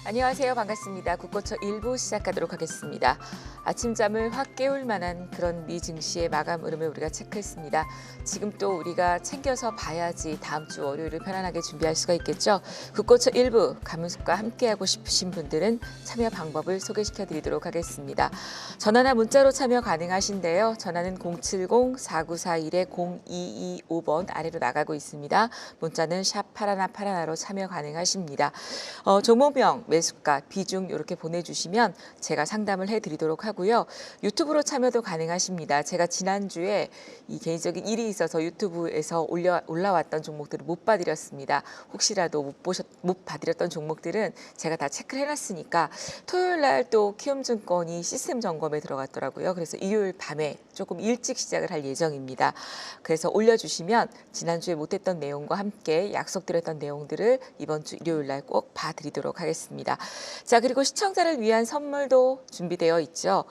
안녕하세요. 반갑습니다. 국고초 1부 시작하도록 하겠습니다. 아침잠을 확 깨울 만한 그런 미 증시의 마감 흐름을 우리가 체크했습니다. 지금 또 우리가 챙겨서 봐야지 다음 주 월요일을 편안하게 준비할 수가 있겠죠. 국고초 1부 가문숙과 함께하고 싶으신 분들은 참여 방법을 소개시켜 드리도록 하겠습니다. 전화나 문자로 참여 가능하신데요. 전화는 070-4941-0225번 아래로 나가고 있습니다. 문자는 샵 8181로 참여 가능하십니다. 종목명, 매수가, 비중 이렇게 보내주시면 제가 상담을 해드리도록 하고요. 유튜브로 참여도 가능하십니다. 제가 지난주에 이 개인적인 일이 있어서 유튜브에서 올라왔던 종목들을 못 봐드렸습니다. 혹시라도 못 봐드렸던 종목들은 제가 다 체크를 해놨으니까 토요일 날 또 키움증권이 시스템 점검에 들어갔더라고요. 그래서 일요일 밤에 조금 일찍 시작을 할 예정입니다. 그래서 올려주시면 지난주에 못했던 내용과 함께 약속드렸던 내용들을 이번 주 일요일 날 꼭 봐드리도록 하겠습니다. 자, 그리고 시청자를 위한 선물도 준비되어 있죠.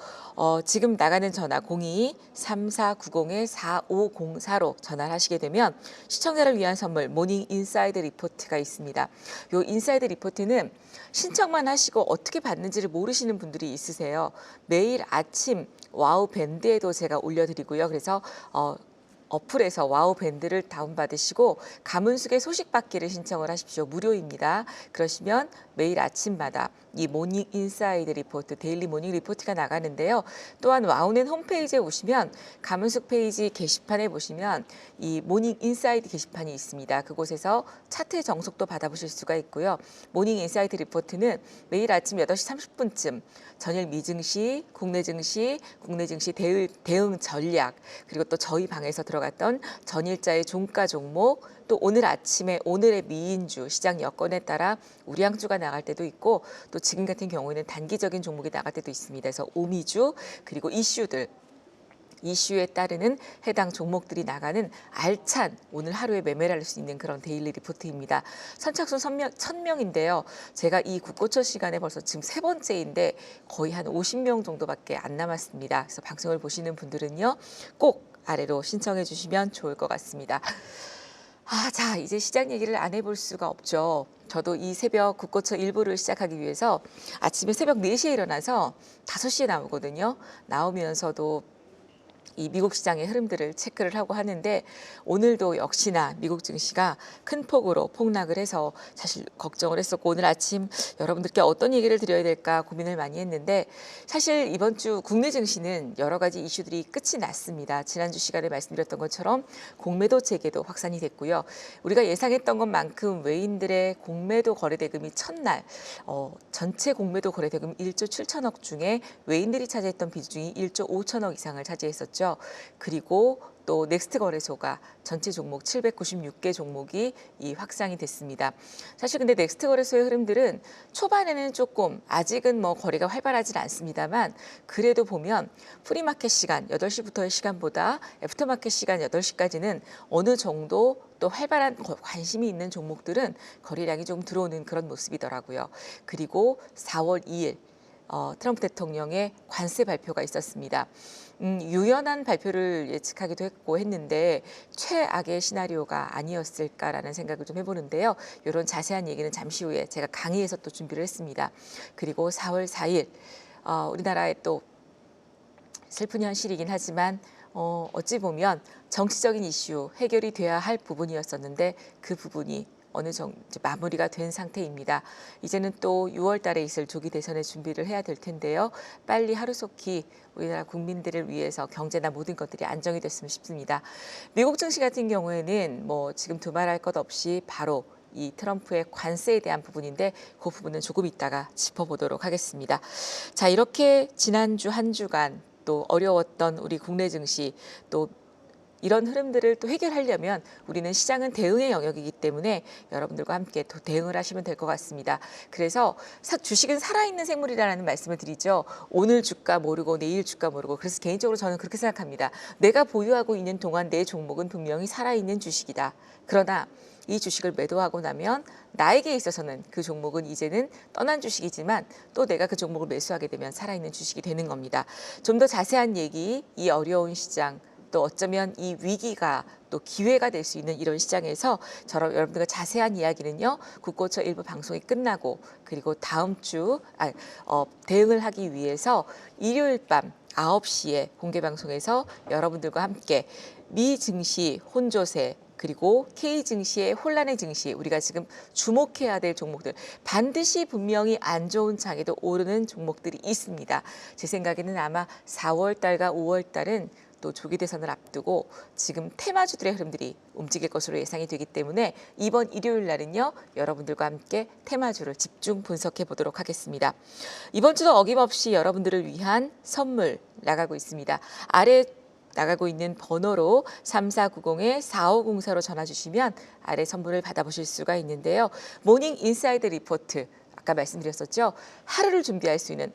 지금 나가는 전화 02-3490-4504로 전화를 하시게 되면 시청자를 위한 선물 모닝 인사이드 리포트가 있습니다. 이 인사이드 리포트는 신청만 하시고 어떻게 받는지를 모르시는 분들이 있으세요. 매일 아침 와우 밴드에도 제가 올려드리고요. 그래서 어플에서 와우 밴드를 다운받으시고 가문숙의 소식 받기를 신청을 하십시오. 무료입니다. 그러시면 매일 아침마다 이 모닝 인사이드 리포트, 데일리 모닝 리포트가 나가는데요. 또한 와우넷 홈페이지에 오시면 가문숙 페이지 게시판에 보시면 이 모닝 인사이드 게시판이 있습니다. 그곳에서 차트 정속도 받아보실 수가 있고요. 모닝 인사이드 리포트는 매일 아침 8시 30분쯤 전일 미증시, 국내 증시 대응 전략, 그리고 또 저희 방에서 들어갔던 전일자의 종가 종목, 또 오늘 아침에 오늘의 미인주 시장 여건에 따라 우량주가 나갈 때도 있고 또 지금 같은 경우에는 단기적인 종목이 나갈 때도 있습니다. 그래서 오미주 그리고 이슈에 따르는 해당 종목들이 나가는 알찬 오늘 하루에 매매를 할 수 있는 그런 데일리 리포트입니다. 선착순 1000명인데요. 제가 이 국고초 시간에 벌써 지금 세 번째인데 거의 한 50명 정도밖에 안 남았습니다. 그래서 방송을 보시는 분들은요. 꼭 아래로 신청해 주시면 좋을 것 같습니다. 자, 이제 시장 얘기를 안 해볼 수가 없죠. 저도 이 새벽 국고초 1부를 시작하기 위해서 아침에 새벽 4시에 일어나서 5시에 나오거든요. 나오면서도 이 미국 시장의 흐름들을 체크를 하고 하는데 오늘도 역시나 미국 증시가 큰 폭으로 폭락을 해서 사실 걱정을 했었고 오늘 아침 여러분들께 어떤 얘기를 드려야 될까 고민을 많이 했는데 사실 이번 주 국내 증시는 여러 가지 이슈들이 끝이 났습니다. 지난주 시간에 말씀드렸던 것처럼 공매도 재개도 확산이 됐고요. 우리가 예상했던 것만큼 외인들의 공매도 거래대금이 첫날 전체 공매도 거래대금 1조 7천억 중에 외인들이 차지했던 비중이 1조 5천억 이상을 차지했었죠. 그리고 또 넥스트 거래소가 전체 종목 796개 종목이 확산이 됐습니다. 사실 근데 넥스트 거래소의 흐름들은 초반에는 조금 아직은 뭐 거래가 활발하진 않습니다만 그래도 보면 프리마켓 시간 8시부터의 시간보다 애프터마켓 시간 8시까지는 어느 정도 또 활발한 관심이 있는 종목들은 거래량이 좀 들어오는 그런 모습이더라고요. 그리고 4월 2일 트럼프 대통령의 관세 발표가 있었습니다. 유연한 발표를 예측하기도 했는데 최악의 시나리오가 아니었을까라는 생각을 좀 해보는데요. 이런 자세한 얘기는 잠시 후에 제가 강의에서 또 준비를 했습니다. 그리고 4월 4일 우리나라의 또 슬픈 현실이긴 하지만 어찌 보면 정치적인 이슈 해결이 돼야 할 부분이었었는데 그 부분이 어느 정도 마무리가 된 상태입니다. 이제는 또 6월 달에 있을 조기 대선의 준비를 해야 될 텐데요. 빨리 하루속히 우리나라 국민들을 위해서 경제나 모든 것들이 안정이 됐으면 싶습니다. 미국 증시 같은 경우에는 뭐 지금 두말할 것 없이 바로 이 트럼프의 관세에 대한 부분인데 그 부분은 조금 이따가 짚어보도록 하겠습니다. 자, 이렇게 지난주 한 주간 또 어려웠던 우리 국내 증시 또 이런 흐름들을 또 해결하려면 우리는 시장은 대응의 영역이기 때문에 여러분들과 함께 또 대응을 하시면 될 것 같습니다. 그래서 주식은 살아있는 생물이라는 말씀을 드리죠. 오늘 주가 모르고 내일 주가 모르고 그래서 개인적으로 저는 그렇게 생각합니다. 내가 보유하고 있는 동안 내 종목은 분명히 살아있는 주식이다. 그러나 이 주식을 매도하고 나면 나에게 있어서는 그 종목은 이제는 떠난 주식이지만 또 내가 그 종목을 매수하게 되면 살아있는 주식이 되는 겁니다. 좀 더 자세한 얘기, 이 어려운 시장 또 어쩌면 이 위기가 또 기회가 될 수 있는 이런 시장에서 여러분들과 자세한 이야기는요. 국고처 일부 방송이 끝나고 그리고 다음 주 대응을 하기 위해서 일요일 밤 9시에 공개 방송에서 여러분들과 함께 미 증시 혼조세 그리고 K 증시의 혼란의 증시 우리가 지금 주목해야 될 종목들 반드시 분명히 안 좋은 장에도 오르는 종목들이 있습니다. 제 생각에는 아마 4월 달과 5월 달은 또 조기 대선을 앞두고 지금 테마주들의 흐름들이 움직일 것으로 예상이 되기 때문에 이번 일요일 날은요. 여러분들과 함께 테마주를 집중 분석해 보도록 하겠습니다. 이번 주도 어김없이 여러분들을 위한 선물 나가고 있습니다. 아래 나가고 있는 번호로 3490-4504로 전화 주시면 아래 선물을 받아보실 수가 있는데요. 모닝 인사이드 리포트 아까 말씀드렸었죠. 하루를 준비할 수 있는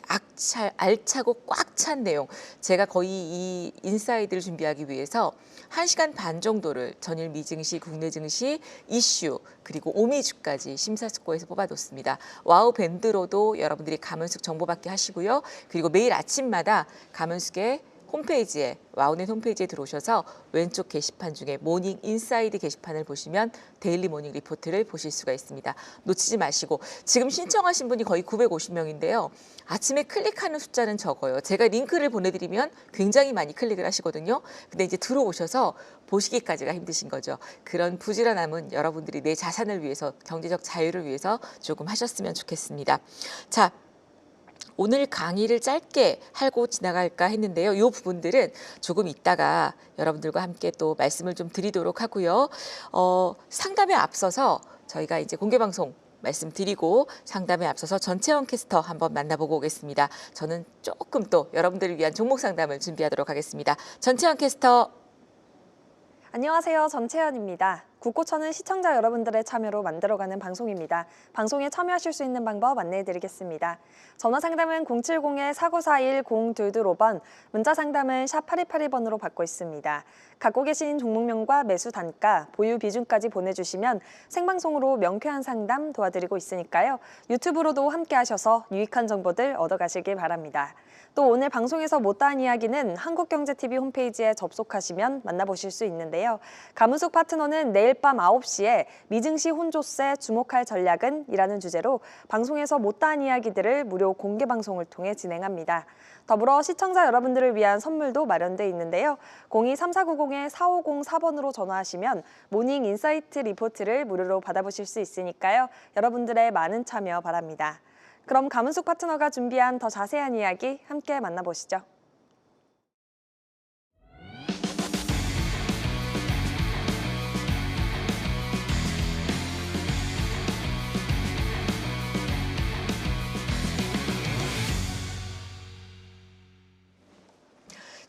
알차고 꽉 찬 내용. 제가 거의 이 인사이드를 준비하기 위해서 1시간 반 정도를 전일 미증시, 국내 증시, 이슈 그리고 오미주까지 심사숙고해서 뽑아뒀습니다. 와우 밴드로도 여러분들이 가문숙 정보받기 하시고요. 그리고 매일 아침마다 가문숙의 홈페이지에 와우넷 홈페이지에 들어오셔서 왼쪽 게시판 중에 모닝 인사이드 게시판을 보시면 데일리 모닝 리포트를 보실 수가 있습니다. 놓치지 마시고 지금 신청하신 분이 거의 950명인데요. 아침에 클릭하는 숫자는 적어요. 제가 링크를 보내드리면 굉장히 많이 클릭을 하시거든요. 근데 이제 들어오셔서 보시기까지가 힘드신 거죠. 그런 부지런함은 여러분들이 내 자산을 위해서 경제적 자유를 위해서 조금 하셨으면 좋겠습니다. 자. 오늘 강의를 짧게 하고 지나갈까 했는데요. 이 부분들은 조금 있다가 여러분들과 함께 또 말씀을 좀 드리도록 하고요. 상담에 앞서서 저희가 이제 공개방송 말씀드리고 상담에 앞서서 전채원 캐스터 한번 만나보고 오겠습니다. 저는 조금 또 여러분들을 위한 종목 상담을 준비하도록 하겠습니다. 전채원 캐스터. 안녕하세요. 전채연입니다. 국고처는 시청자 여러분들의 참여로 만들어가는 방송입니다. 방송에 참여하실 수 있는 방법 안내해드리겠습니다. 전화 상담은 070-4941-0225번, 문자 상담은 샵 8282번으로 받고 있습니다. 갖고 계신 종목명과 매수 단가, 보유 비중까지 보내주시면 생방송으로 명쾌한 상담 도와드리고 있으니까요. 유튜브로도 함께 하셔서 유익한 정보들 얻어가시길 바랍니다. 또 오늘 방송에서 못다한 이야기는 한국경제TV 홈페이지에 접속하시면 만나보실 수 있는데요. 가문숙 파트너는 내일 밤 9시에 미증시 혼조세 주목할 전략은? 이라는 주제로 방송에서 못다한 이야기들을 무료 공개 방송을 통해 진행합니다. 더불어 시청자 여러분들을 위한 선물도 마련돼 있는데요. 02-3490-4504번으로 전화하시면 모닝 인사이트 리포트를 무료로 받아보실 수 있으니까요. 여러분들의 많은 참여 바랍니다. 그럼 가문숙 파트너가 준비한 더 자세한 이야기 함께 만나보시죠.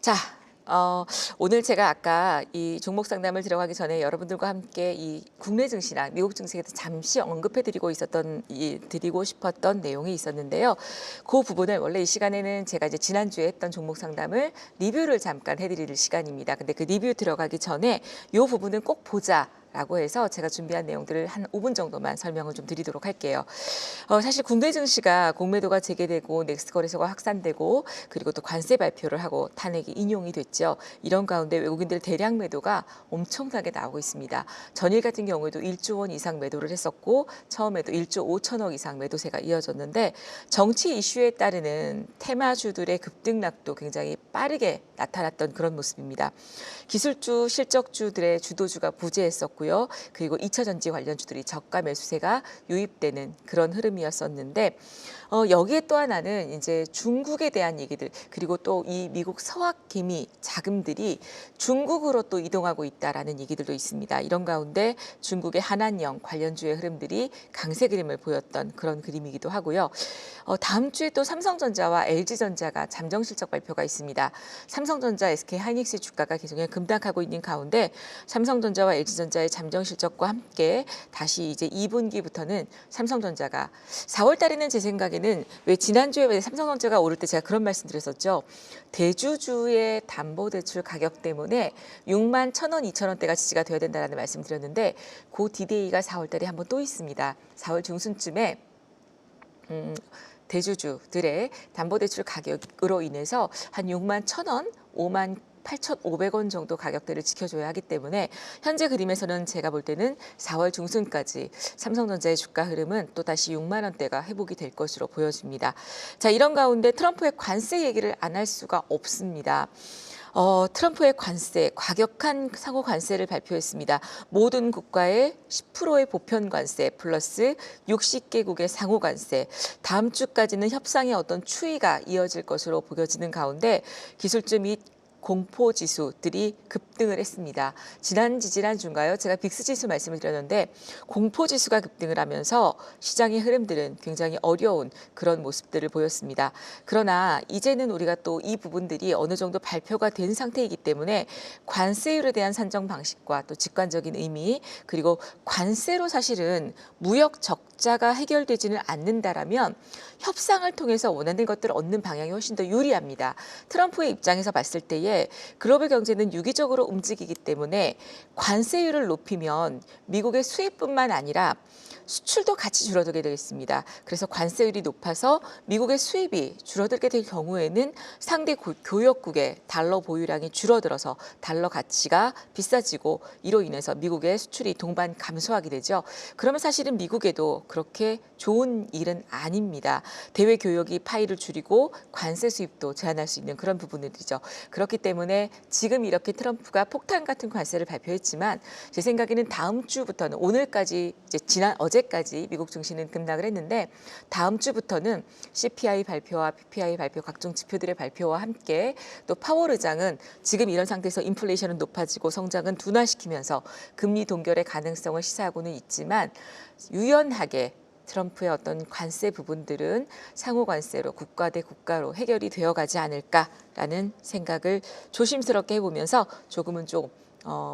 자, 오늘 제가 아까 이 종목 상담을 들어가기 전에 여러분들과 함께 이 국내 증시랑 미국 증시에 대해서 잠시 언급해드리고 싶었던 내용이 있었는데요. 그 부분을 원래 이 시간에는 제가 이제 지난주에 했던 종목 상담을 리뷰를 잠깐 해드릴 시간입니다. 근데 그 리뷰 들어가기 전에 이 부분은 꼭 보자. 라고 해서 제가 준비한 내용들을 한 5분 정도만 설명을 좀 드리도록 할게요. 사실 국내 증시가 공매도가 재개되고 넥스트 거래소가 확산되고 그리고 또 관세 발표를 하고 탄핵이 인용이 됐죠. 이런 가운데 외국인들 대량 매도가 엄청나게 나오고 있습니다. 전일 같은 경우에도 1조 원 이상 매도를 했었고 처음에도 1조 5천억 이상 매도세가 이어졌는데 정치 이슈에 따르는 테마주들의 급등락도 굉장히 빠르게 나타났던 그런 모습입니다. 기술주, 실적주들의 주도주가 부재했었고 그리고 2차 전지 관련주들이 저가 매수세가 유입되는 그런 흐름이었었는데 여기에 또 하나는 이제 중국에 대한 얘기들 그리고 또 이 미국 서학 개미 자금들이 중국으로 또 이동하고 있다라는 얘기들도 있습니다. 이런 가운데 중국의 한한령 관련주의 흐름들이 강세 그림을 보였던 그런 그림이기도 하고요. 다음 주에 또 삼성전자와 LG전자가 잠정 실적 발표가 있습니다. 삼성전자, SK하이닉스 주가가 계속 급락하고 있는 가운데 삼성전자와 LG전자의 잠정 실적과 함께 다시 이제 2분기부터는 삼성전자가 4월 달에는 제 생각에는 왜 지난주에 삼성전자가 오를 때 제가 그런 말씀 드렸었죠. 대주주의 담보대출 가격 때문에 6만 1,000원, 2,000원대가 지지가 되어야 된다는 말씀 드렸는데 그 디데이가 4월 달에 한 번 또 있습니다. 4월 중순쯤에 대주주들의 담보대출 가격으로 인해서 한 6만 1,000원, 5만 8,500원 정도 가격대를 지켜줘야 하기 때문에 현재 그림에서는 제가 볼 때는 4월 중순까지 삼성전자의 주가 흐름은 또 다시 6만 원대가 회복이 될 것으로 보여집니다. 자, 이런 가운데 트럼프의 관세 얘기를 안 할 수가 없습니다. 트럼프의 관세, 과격한 상호 관세를 발표했습니다. 모든 국가의 10%의 보편 관세 플러스 60개국의 상호 관세. 다음 주까지는 협상의 어떤 추이가 이어질 것으로 보여지는 가운데 기술주 및 공포 지수들이 급등을 했습니다. 지난주인가요? 제가 빅스 지수 말씀을 드렸는데 공포 지수가 급등을 하면서 시장의 흐름들은 굉장히 어려운 그런 모습들을 보였습니다. 그러나 이제는 우리가 또 이 부분들이 어느 정도 발표가 된 상태이기 때문에 관세율에 대한 산정 방식과 또 직관적인 의미 그리고 관세로 사실은 무역 적자가 해결되지는 않는다라면 협상을 통해서 원하는 것들을 얻는 방향이 훨씬 더 유리합니다. 트럼프의 입장에서 봤을 때에 글로벌 경제는 유기적으로 움직이기 때문에 관세율을 높이면 미국의 수입뿐만 아니라 수출도 같이 줄어들게 되겠습니다. 그래서 관세율이 높아서 미국의 수입이 줄어들게 될 경우에는 상대 교역국의 달러 보유량이 줄어들어서 달러 가치가 비싸지고 이로 인해서 미국의 수출이 동반 감소하게 되죠. 그러면 사실은 미국에도 그렇게 좋은 일은 아닙니다. 대외 교역이 파이를 줄이고 관세 수입도 제한할 수 있는 그런 부분들이죠. 그렇기 때문에 지금 이렇게 트럼프가 폭탄 같은 관세를 발표했지만 제 생각에는 다음 주부터는 오늘까지 이제 어제까지 미국 증시는 급락을 했는데 다음 주부터는 CPI 발표와 PPI 발표 각종 지표들의 발표와 함께 또 파월 의장은 지금 이런 상태에서 인플레이션은 높아지고 성장은 둔화시키면서 금리 동결의 가능성을 시사하고는 있지만 유연하게 트럼프의 어떤 관세 부분들은 상호 관세로 국가 대 국가로 해결이 되어가지 않을까라는 생각을 조심스럽게 해보면서 조금은 좀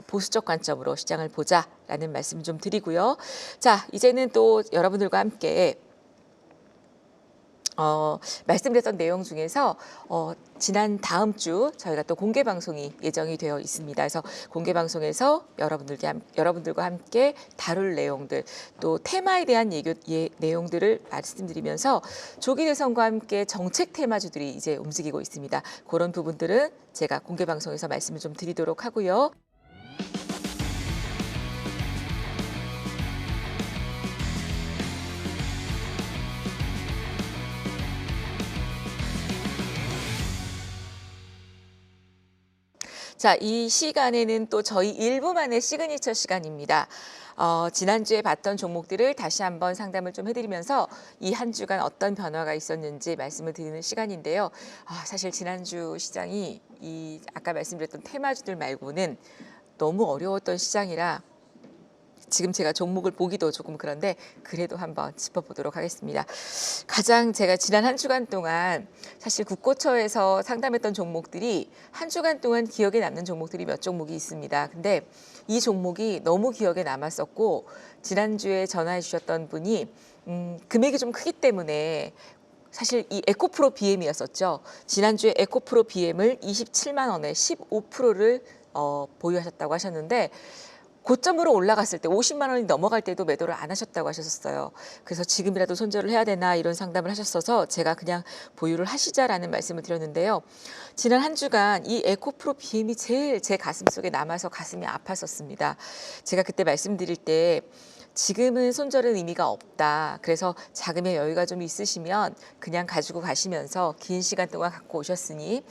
보수적 관점으로 시장을 보자라는 말씀 좀 드리고요. 자, 이제는 또 여러분들과 함께 말씀드렸던 내용 중에서 지난 다음 주 저희가 또 공개 방송이 예정이 되어 있습니다. 그래서 공개 방송에서 여러분들과 함께 다룰 내용들 또 테마에 대한 내용들을 말씀드리면서 조기 대선과 함께 정책 테마주들이 이제 움직이고 있습니다. 그런 부분들은 제가 공개 방송에서 말씀을 좀 드리도록 하고요. 자, 이 시간에는 또 저희 일부만의 시그니처 시간입니다. 지난주에 봤던 종목들을 다시 한번 상담을 좀 해드리면서 이 한 주간 어떤 변화가 있었는지 말씀을 드리는 시간인데요. 사실 지난주 시장이 아까 말씀드렸던 테마주들 말고는 너무 어려웠던 시장이라 지금 제가 종목을 보기도 조금 그런데 그래도 한번 짚어보도록 하겠습니다. 가장 제가 지난 한 주간 동안 사실 국고처에서 상담했던 종목들이 한 주간 동안 기억에 남는 종목들이 몇 종목이 있습니다. 근데 이 종목이 너무 기억에 남았었고 지난주에 전화해 주셨던 분이 금액이 좀 크기 때문에 사실 이 에코프로 BM이었었죠. 지난주에 에코프로 BM을 27만 원에 15%를 보유하셨다고 하셨는데 고점으로 올라갔을 때 50만 원이 넘어갈 때도 매도를 안 하셨다고 하셨어요. 그래서 지금이라도 손절을 해야 되나 이런 상담을 하셨어서 제가 그냥 보유를 하시자라는 말씀을 드렸는데요. 지난 한 주간 이 에코프로 BM이 제일 제 가슴속에 남아서 가슴이 아팠었습니다. 제가 그때 말씀드릴 때 지금은 손절은 의미가 없다. 그래서 자금의 여유가 좀 있으시면 그냥 가지고 가시면서 긴 시간 동안 갖고 오셨으니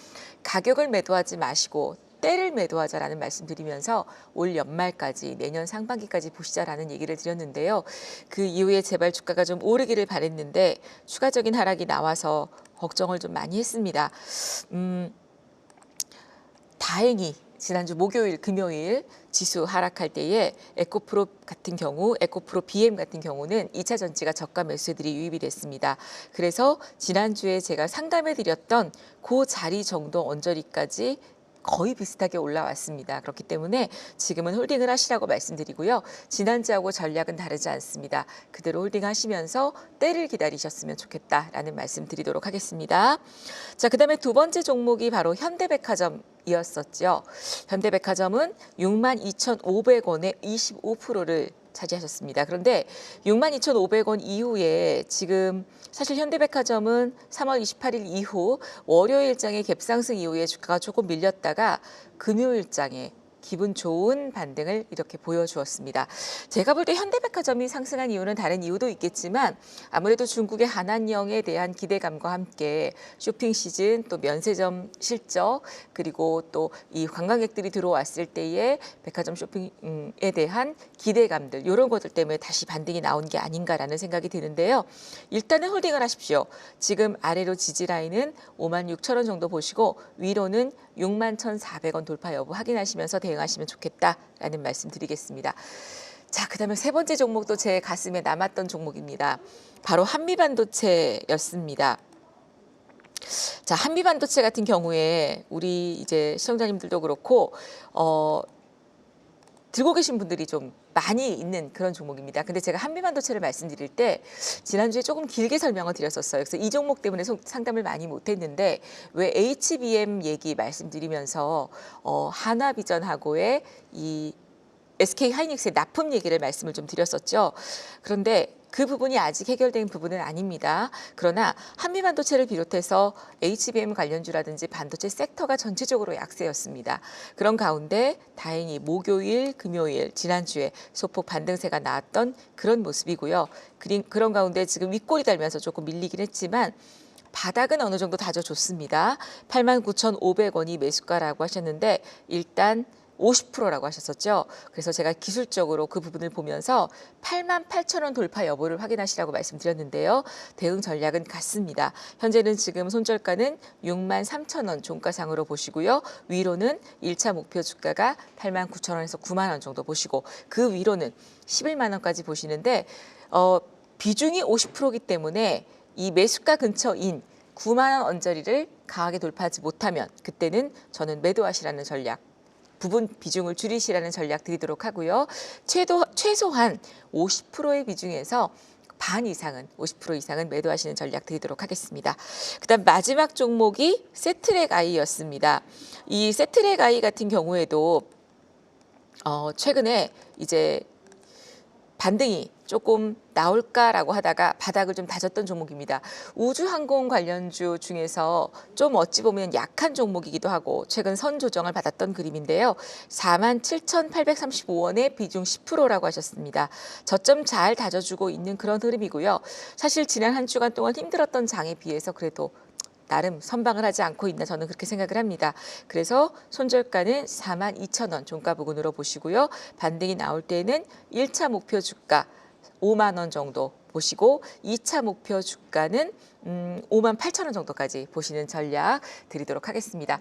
가격을 매도하지 마시고 때를 매도하자라는 말씀드리면서 올 연말까지 내년 상반기까지 보시자라는 얘기를 드렸는데요. 그 이후에 제발 주가가 좀 오르기를 바랬는데 추가적인 하락이 나와서 걱정을 좀 많이 했습니다. 다행히 지난주 목요일, 금요일 지수 하락할 때에 에코프로 같은 경우, 에코프로 BM 같은 경우는 2차 전지가 저가 매수들이 유입이 됐습니다. 그래서 지난주에 제가 상담해드렸던 그 자리 정도 언저리까지 거의 비슷하게 올라왔습니다. 그렇기 때문에 지금은 홀딩을 하시라고 말씀드리고요. 지난주하고 전략은 다르지 않습니다. 그대로 홀딩하시면서 때를 기다리셨으면 좋겠다라는 말씀 드리도록 하겠습니다. 자, 그다음에 두 번째 종목이 바로 현대백화점이었었죠. 현대백화점은 62,500원에 25%를 차지하셨습니다. 그런데 62,500원 이후에 지금 사실 현대백화점은 3월 28일 이후 월요일장의 갭상승 이후에 주가가 조금 밀렸다가 금요일장에 기분 좋은 반등을 이렇게 보여주었습니다. 제가 볼 때 현대백화점이 상승한 이유는 다른 이유도 있겠지만 아무래도 중국의 한한령에 대한 기대감과 함께 쇼핑 시즌 또 면세점 실적 그리고 또 이 관광객들이 들어왔을 때의 백화점 쇼핑에 대한 기대감들 이런 것들 때문에 다시 반등이 나온 게 아닌가라는 생각이 드는데요. 일단은 홀딩을 하십시오. 지금 아래로 지지 라인은 56,000원 정도 보시고 위로는 61,400원 돌파 여부 확인하시면서 대응하시면 좋겠다라는 말씀 드리겠습니다. 자, 그다음에 세 번째 종목도 제 가슴에 남았던 종목입니다. 바로 한미반도체였습니다. 자, 한미반도체 같은 경우에 우리 이제 시청자님들도 그렇고 들고 계신 분들이 좀 많이 있는 그런 종목입니다. 근데 제가 한미반도체를 말씀드릴 때 지난주에 조금 길게 설명을 드렸었어요. 그래서 이 종목 때문에 상담을 많이 못했는데 왜 HBM 얘기 말씀드리면서 한화비전하고의 이 SK하이닉스의 납품 얘기를 말씀을 좀 드렸었죠. 그런데 그 부분이 아직 해결된 부분은 아닙니다. 그러나 한미반도체를 비롯해서 HBM 관련주라든지 반도체 섹터가 전체적으로 약세였습니다. 그런 가운데 다행히 목요일, 금요일 지난주에 소폭 반등세가 나왔던 그런 모습이고요. 그런 가운데 지금 윗골이 달면서 조금 밀리긴 했지만 바닥은 어느 정도 다져줬습니다. 89,500원이 매수가라고 하셨는데 일단 50%라고 하셨었죠. 그래서 제가 기술적으로 그 부분을 보면서 88,000원 돌파 여부를 확인하시라고 말씀드렸는데요. 대응 전략은 같습니다. 현재는 지금 손절가는 63,000원 종가상으로 보시고요. 위로는 1차 목표 주가가 89,000원에서 9만 원 정도 보시고 그 위로는 11만 원까지 보시는데 비중이 50%이기 때문에 이 매수가 근처인 9만 원 언저리를 강하게 돌파하지 못하면 그때는 저는 매도하시라는 전략 부분 비중을 줄이시라는 전략 드리도록 하고요. 최소한 50%의 비중에서 반 이상은 50% 이상은 매도하시는 전략 드리도록 하겠습니다. 그다음 마지막 종목이 세트랙 아이였습니다. 이 세트랙 아이 같은 경우에도 최근에 이제 반등이 조금 나올까라고 하다가 바닥을 좀 다졌던 종목입니다. 우주항공 관련주 중에서 좀 어찌 보면 약한 종목이기도 하고 최근 선 조정을 받았던 그림인데요. 47,835원의 비중 10%라고 하셨습니다. 저점 잘 다져주고 있는 그런 흐름이고요. 사실 지난 한 주간 동안 힘들었던 장에 비해서 그래도 나름 선방을 하지 않고 있나 저는 그렇게 생각을 합니다. 그래서 손절가는 42,000원 종가 부근으로 보시고요. 반등이 나올 때는 1차 목표 주가 5만 원 정도 보시고 2차 목표 주가는 58,000원 정도까지 보시는 전략 드리도록 하겠습니다.